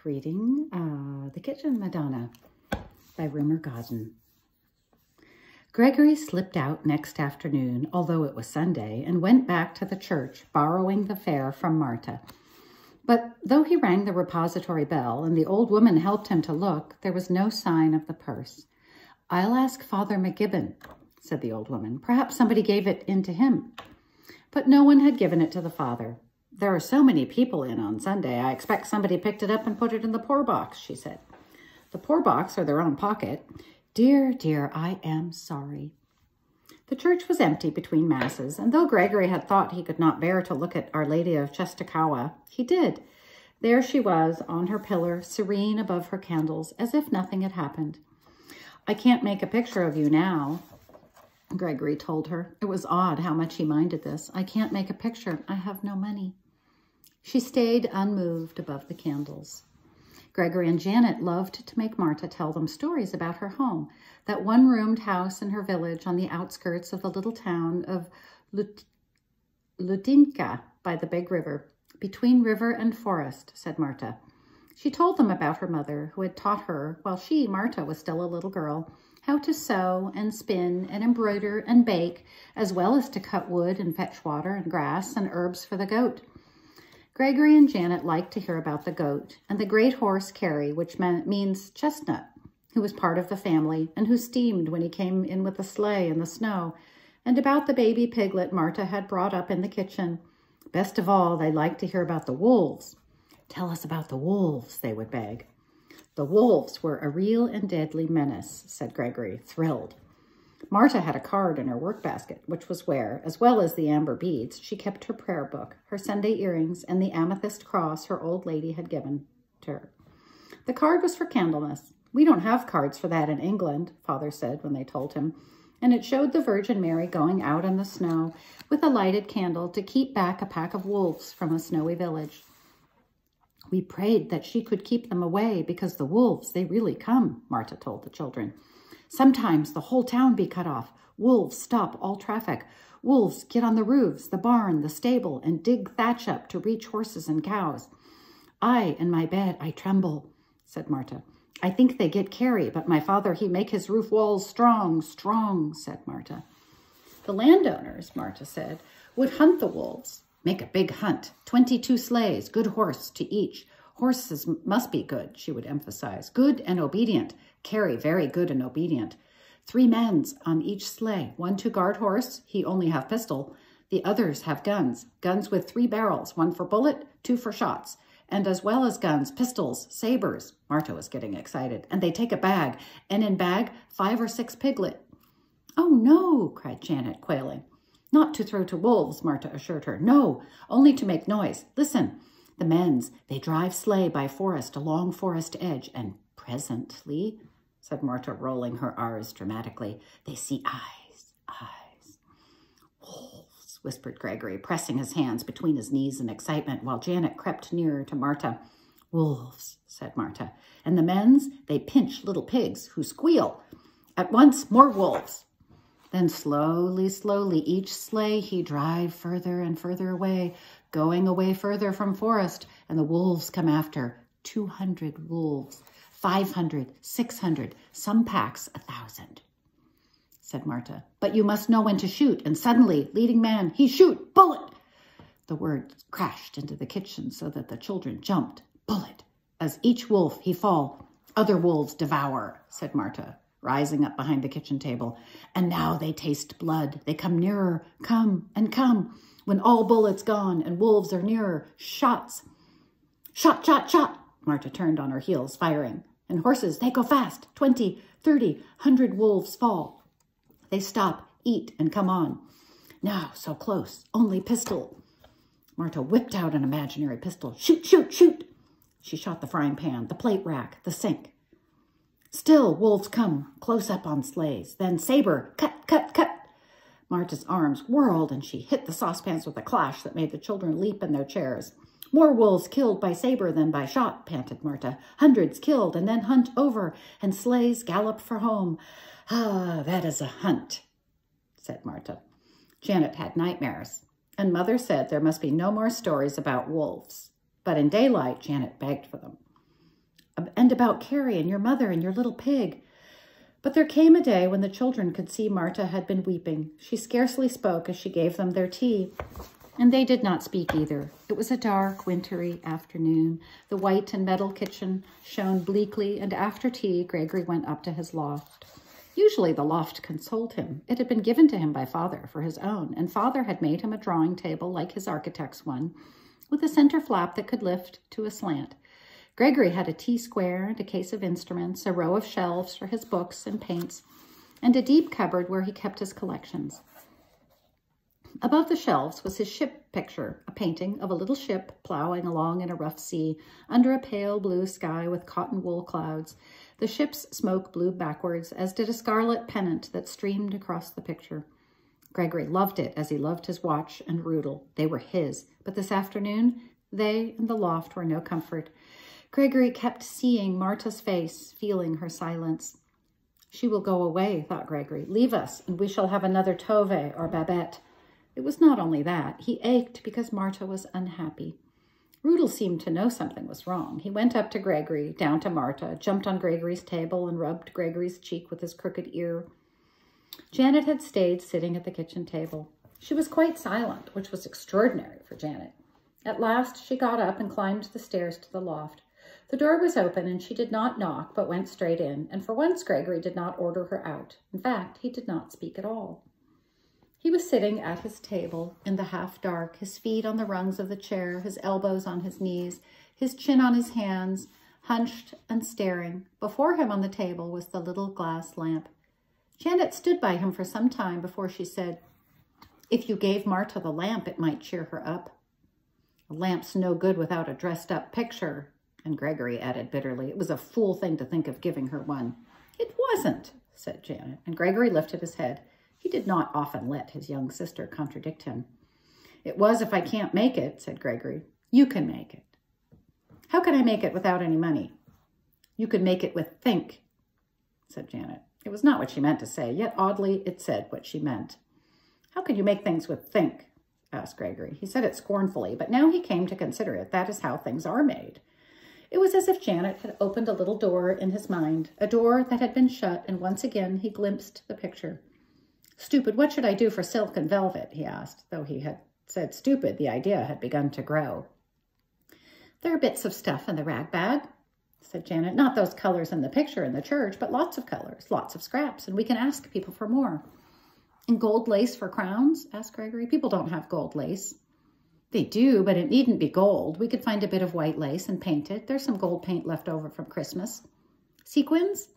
reading The Kitchen Madonna by Rumor Godden. Gregory slipped out next afternoon, although it was Sunday, and went back to the church, borrowing the fare from Marta. But though he rang the repository bell and the old woman helped him to look, there was no sign of the purse. "I'll ask Father McGibbon," said the old woman. "Perhaps somebody gave it in to him." But no one had given it to the father. "There are so many people in on Sunday, I expect somebody picked it up and put it in the poor box," she said. "The poor box or their own pocket. Dear, dear, I am sorry." The church was empty between masses, and though Gregory had thought he could not bear to look at Our Lady of Czestochowa, he did. There she was on her pillar, serene above her candles, as if nothing had happened. "I can't make a picture of you now," Gregory told her. It was odd how much he minded this. "I can't make a picture. I have no money." She stayed unmoved above the candles. Gregory and Janet loved to make Marta tell them stories about her home, that one-roomed house in her village on the outskirts of the little town of Ludinka by the big river. "Between river and forest," said Marta. She told them about her mother, who had taught her, while she, Marta, was still a little girl, how to sew and spin and embroider and bake, as well as to cut wood and fetch water and grass and herbs for the goat. Gregory and Janet liked to hear about the goat and the great horse Carrie, which means chestnut, who was part of the family and who steamed when he came in with the sleigh in the snow, and about the baby piglet Marta had brought up in the kitchen. Best of all, they liked to hear about the wolves. "Tell us about the wolves," they would beg. "The wolves were a real and deadly menace," said Gregory, thrilled. Marta had a card in her work basket, which was where, as well as the amber beads, she kept her prayer book, her Sunday earrings, and the amethyst cross her old lady had given to her. The card was for Candlemas. "We don't have cards for that in England," Father said when they told him, and it showed the Virgin Mary going out in the snow with a lighted candle to keep back a pack of wolves from a snowy village. "We prayed that she could keep them away because the wolves, they really come," Marta told the children. "Sometimes the whole town be cut off. Wolves stop all traffic. Wolves get on the roofs, the barn, the stable, and dig thatch up to reach horses and cows. I, in my bed, I tremble," said Marta. "I think they get Carrie, but my father, he make his roof walls strong, strong," said Marta. "The landowners," Marta said, "would hunt the wolves. Make a big hunt. 22 sleighs, good horse to each. Horses must be good," she would emphasize. "Good and obedient. Carrie very good and obedient. 3 men on each sleigh. 1 to guard horse. He only have pistol. The others have guns. Guns with 3 barrels. 1 for bullet, 2 for shots. And as well as guns, pistols, sabers." Marta was getting excited. "And they take a bag. And in bag, 5 or 6 piglet." "Oh, no," cried Janet, quailing. "Not to throw to wolves," Marta assured her. "No, only to make noise. Listen. The men's, they drive sleigh by forest, along forest edge, and presently," said Marta, rolling her R's dramatically, "they see eyes, eyes." "Wolves," whispered Gregory, pressing his hands between his knees in excitement, while Janet crept nearer to Marta. "Wolves," said Marta. "And the men's, they pinch little pigs who squeal. At once, more wolves." Then slowly, slowly, each sleigh he drive further and further away, going away further from forest, and the wolves come after. 200 wolves, 500, 600, some packs 1,000, said Marta. "But you must know when to shoot, and suddenly, leading man, he shoot, bullet." The words crashed into the kitchen so that the children jumped. "Bullet, as each wolf he fall, other wolves devour," said Marta, rising up behind the kitchen table. "And now they taste blood. They come nearer, come and come. When all bullets gone and wolves are nearer, shots. Shot, shot, shot." Marta turned on her heels, firing. "And horses, they go fast. 20, 30, 100 wolves fall. They stop, eat, and come on. Now, so close, only pistol." Marta whipped out an imaginary pistol. "Shoot, shoot, shoot." She shot the frying pan, the plate rack, the sink. Still, wolves come, close up on sleighs. Then saber, cut, cut, cut. Marta's arms whirled, and she hit the saucepans with a clash that made the children leap in their chairs. "More wolves killed by saber than by shot," panted Marta. "Hundreds killed, and then hunt over, and sleighs gallop for home. Ah, that is a hunt," said Marta. Janet had nightmares, and Mother said there must be no more stories about wolves. But in daylight, Janet begged for them. and about Carrie and your mother and your little pig. But there came a day when the children could see Marta had been weeping. She scarcely spoke as she gave them their tea, and they did not speak either. It was a dark, wintry afternoon. The white and metal kitchen shone bleakly, and after tea, Gregory went up to his loft. Usually the loft consoled him. It had been given to him by Father for his own, and Father had made him a drawing table like his architect's one, with a center flap that could lift to a slant. Gregory had a T-square and a case of instruments, a row of shelves for his books and paints, and a deep cupboard where he kept his collections. Above the shelves was his ship picture, a painting of a little ship plowing along in a rough sea under a pale blue sky with cotton wool clouds. The ship's smoke blew backwards, as did a scarlet pennant that streamed across the picture. Gregory loved it as he loved his watch and Rudel. They were his, but this afternoon, they and the loft were no comfort. Gregory kept seeing Marta's face, feeling her silence. She will go away, thought Gregory. Leave us, and we shall have another Tove or Babette. It was not only that. He ached because Marta was unhappy. Rudel seemed to know something was wrong. He went up to Gregory, down to Marta, jumped on Gregory's table and rubbed Gregory's cheek with his crooked ear. Janet had stayed sitting at the kitchen table. She was quite silent, which was extraordinary for Janet. At last she got up and climbed the stairs to the loft. The door was open and she did not knock but went straight in, and for once Gregory did not order her out. In fact, he did not speak at all. He was sitting at his table in the half-dark, his feet on the rungs of the chair, his elbows on his knees, his chin on his hands, hunched and staring. Before him on the table was the little glass lamp. Janet stood by him for some time before she said, "If you gave Marta the lamp, it might cheer her up." "A lamp's no good without a dressed-up picture." And Gregory added bitterly, "It was a fool thing to think of giving her one." "It wasn't," said Janet, and Gregory lifted his head. He did not often let his young sister contradict him. "It was if I can't make it," said Gregory. "You can make it." "How can I make it without any money?" "You can make it with think," said Janet. It was not what she meant to say, yet oddly it said what she meant. "How can you make things with think?" asked Gregory. He said it scornfully, but now he came to consider it. That is how things are made. It was as if Janet had opened a little door in his mind, a door that had been shut, and once again he glimpsed the picture. "Stupid, what should I do for silk and velvet?" he asked. Though he had said stupid, the idea had begun to grow. "There are bits of stuff in the rag bag," said Janet. "Not those colors in the picture in the church, but lots of colors, lots of scraps, and we can ask people for more." "And gold lace for crowns?" asked Gregory. "People don't have gold lace." "They do, but it needn't be gold. We could find a bit of white lace and paint it. There's some gold paint left over from Christmas." "Sequins?"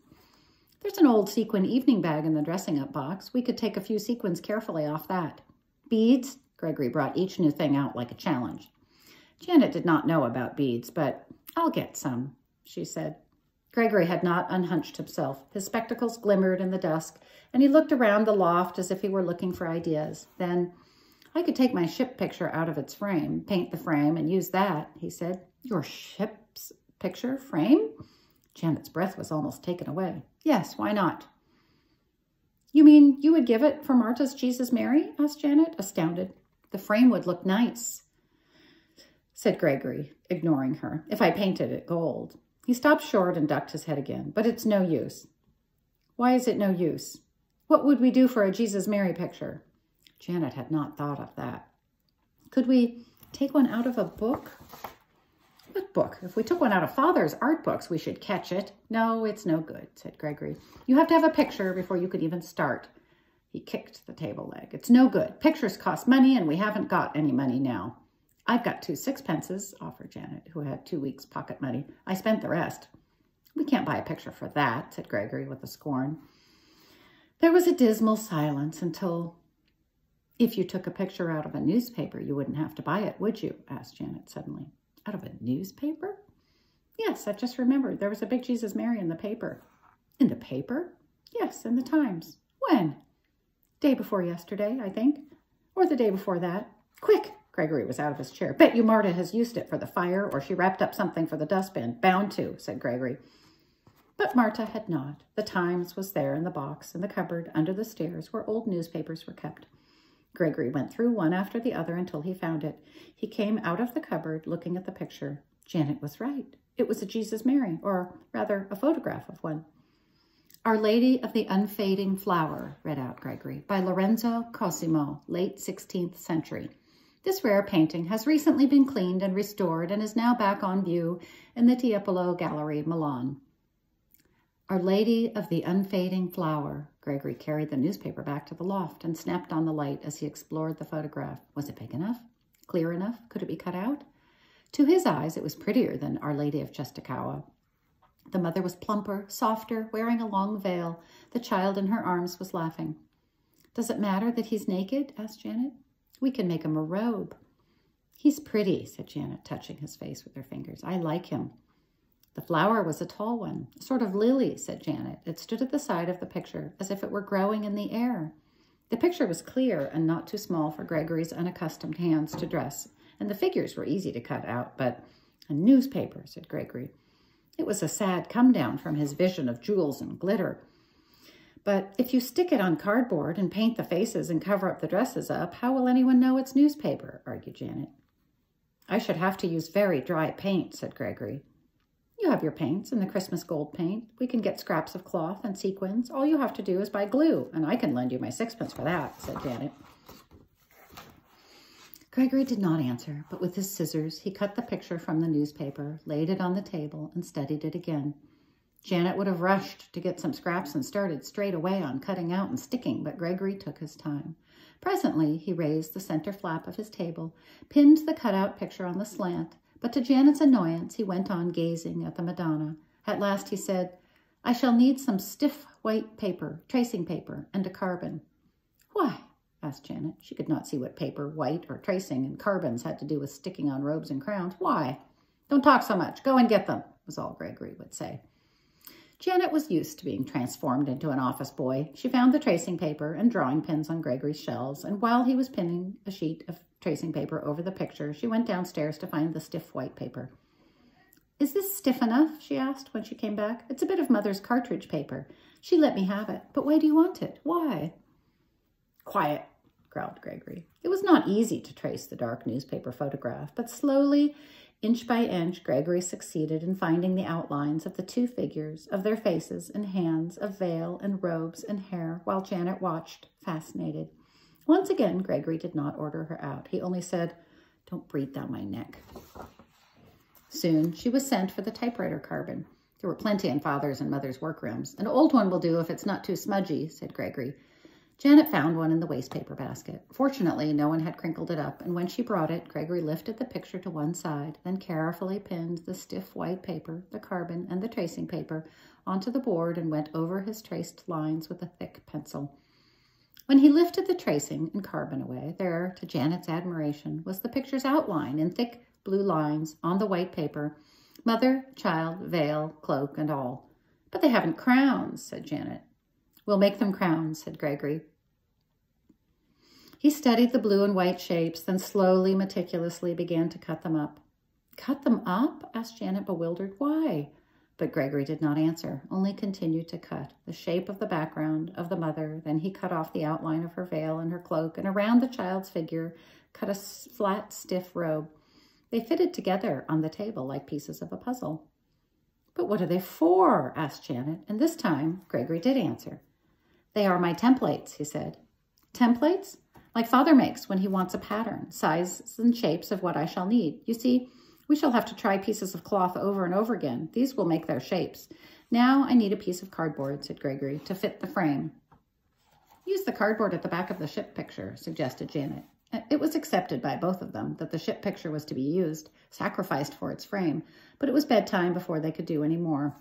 "There's an old sequin evening bag in the dressing-up box. We could take a few sequins carefully off that." "Beads?" Gregory brought each new thing out like a challenge. Janet did not know about beads, but "I'll get some," she said. Gregory had not unhunched himself. His spectacles glimmered in the dusk, and he looked around the loft as if he were looking for ideas. Then, "I could take my ship picture out of its frame, paint the frame, and use that," he said. "Your ship's picture frame?" Janet's breath was almost taken away. "Yes, why not?" "You mean you would give it for Marta's Jesus Mary?" asked Janet, astounded. "The frame would look nice," said Gregory, ignoring her, "if I painted it gold." He stopped short and ducked his head again. "But it's no use." "Why is it no use?" "What would we do for a Jesus Mary picture?" Janet had not thought of that. "Could we take one out of a book?" "What book? If we took one out of Father's art books, we should catch it." "No, it's no good," said Gregory. "You have to have a picture before you could even start." He kicked the table leg. "It's no good. Pictures cost money, and we haven't got any money now." "I've got 2 sixpences, offered Janet, who had 2 weeks' pocket money. "I spent the rest." "We can't buy a picture for that," said Gregory with a scorn. There was a dismal silence until, "If you took a picture out of a newspaper, you wouldn't have to buy it, would you?" asked Janet suddenly. "Out of a newspaper?" "Yes, I just remembered. There was a big Jesus Mary in the paper." "In the paper?" "Yes, in the Times." "When?" "Day before yesterday, I think. Or the day before that." "Quick!" Gregory was out of his chair. "Bet you Marta has used it for the fire, or she wrapped up something for the dustbin." "Bound to," said Gregory. But Marta had not. The Times was there in the box in the cupboard under the stairs where old newspapers were kept. Gregory went through one after the other until he found it. He came out of the cupboard looking at the picture. Janet was right. It was a Jesus Mary, or rather a photograph of one. Our Lady of the Unfading Flower, read out Gregory, by Lorenzo Cosimo, late 16th century. This rare painting has recently been cleaned and restored and is now back on view in the Tiepolo Gallery, Milan. Our Lady of the Unfading Flower. Gregory carried the newspaper back to the loft and snapped on the light as he explored the photograph. Was it big enough? Clear enough? Could it be cut out? To his eyes, it was prettier than Our Lady of Czestochowa. The mother was plumper, softer, wearing a long veil. The child in her arms was laughing. Does it matter that he's naked? Asked Janet. We can make him a robe. He's pretty, said Janet, touching his face with her fingers. I like him. The flower was a tall one, a sort of lily, said Janet. It stood at the side of the picture, as if it were growing in the air. The picture was clear and not too small for Gregory's unaccustomed hands to dress, and the figures were easy to cut out, but a newspaper, said Gregory. It was a sad come-down from his vision of jewels and glitter. But if you stick it on cardboard and paint the faces and cover up the dresses up, how will anyone know it's newspaper? Argued Janet. I should have to use very dry paint, said Gregory. You have your paints and the Christmas gold paint. We can get scraps of cloth and sequins. All you have to do is buy glue, and I can lend you my 6pence for that, said Janet. Gregory did not answer, but with his scissors, he cut the picture from the newspaper, laid it on the table, and studied it again. Janet would have rushed to get some scraps and started straight away on cutting out and sticking, but Gregory took his time. Presently, he raised the center flap of his table, pinned the cutout picture on the slant, but to Janet's annoyance, he went on gazing at the Madonna. At last he said, I shall need some stiff white paper, tracing paper, and a carbon. Why? Asked Janet. She could not see what paper, white, or tracing, and carbons had to do with sticking on robes and crowns. Why? Don't talk so much. Go and get them, was all Gregory would say. Janet was used to being transformed into an office boy. She found the tracing paper and drawing pins on Gregory's shelves, and while he was pinning a sheet of tracing paper over the picture, she went downstairs to find the stiff white paper. Is this stiff enough? She asked when she came back. It's a bit of Mother's cartridge paper. She let me have it. But why do you want it? Why? Quiet, growled Gregory. It was not easy to trace the dark newspaper photograph, but slowly, inch by inch, Gregory succeeded in finding the outlines of the two figures, of their faces and hands, of veil and robes and hair, while Janet watched, fascinated. Once again, Gregory did not order her out. He only said, Don't breathe down my neck. Soon, she was sent for the typewriter carbon. There were plenty in Father's and Mother's workrooms. An old one will do if it's not too smudgy, said Gregory. Janet found one in the wastepaper basket. Fortunately, no one had crinkled it up, and when she brought it, Gregory lifted the picture to one side, then carefully pinned the stiff white paper, the carbon, and the tracing paper onto the board and went over his traced lines with a thick pencil. When he lifted the tracing and carbon away, there, to Janet's admiration, was the picture's outline in thick blue lines on the white paper, mother, child, veil, cloak, and all. But they haven't crowns, said Janet. We'll make them crowns, said Gregory. He studied the blue and white shapes, then slowly, meticulously began to cut them up. Cut them up? Asked Janet, bewildered. Why? But Gregory did not answer, only continued to cut the shape of the background of the mother. Then he cut off the outline of her veil and her cloak, and around the child's figure cut a flat, stiff robe. They fitted together on the table like pieces of a puzzle. But what are they for? Asked Janet, and this time Gregory did answer. They are my templates, he said. Templates? Like Father makes when he wants a pattern, sizes and shapes of what I shall need. You see, we shall have to try pieces of cloth over and over again. These will make their shapes. Now I need a piece of cardboard, said Gregory, to fit the frame. Use the cardboard at the back of the ship picture, suggested Janet. It was accepted by both of them that the ship picture was to be used, sacrificed for its frame, but it was bedtime before they could do any more.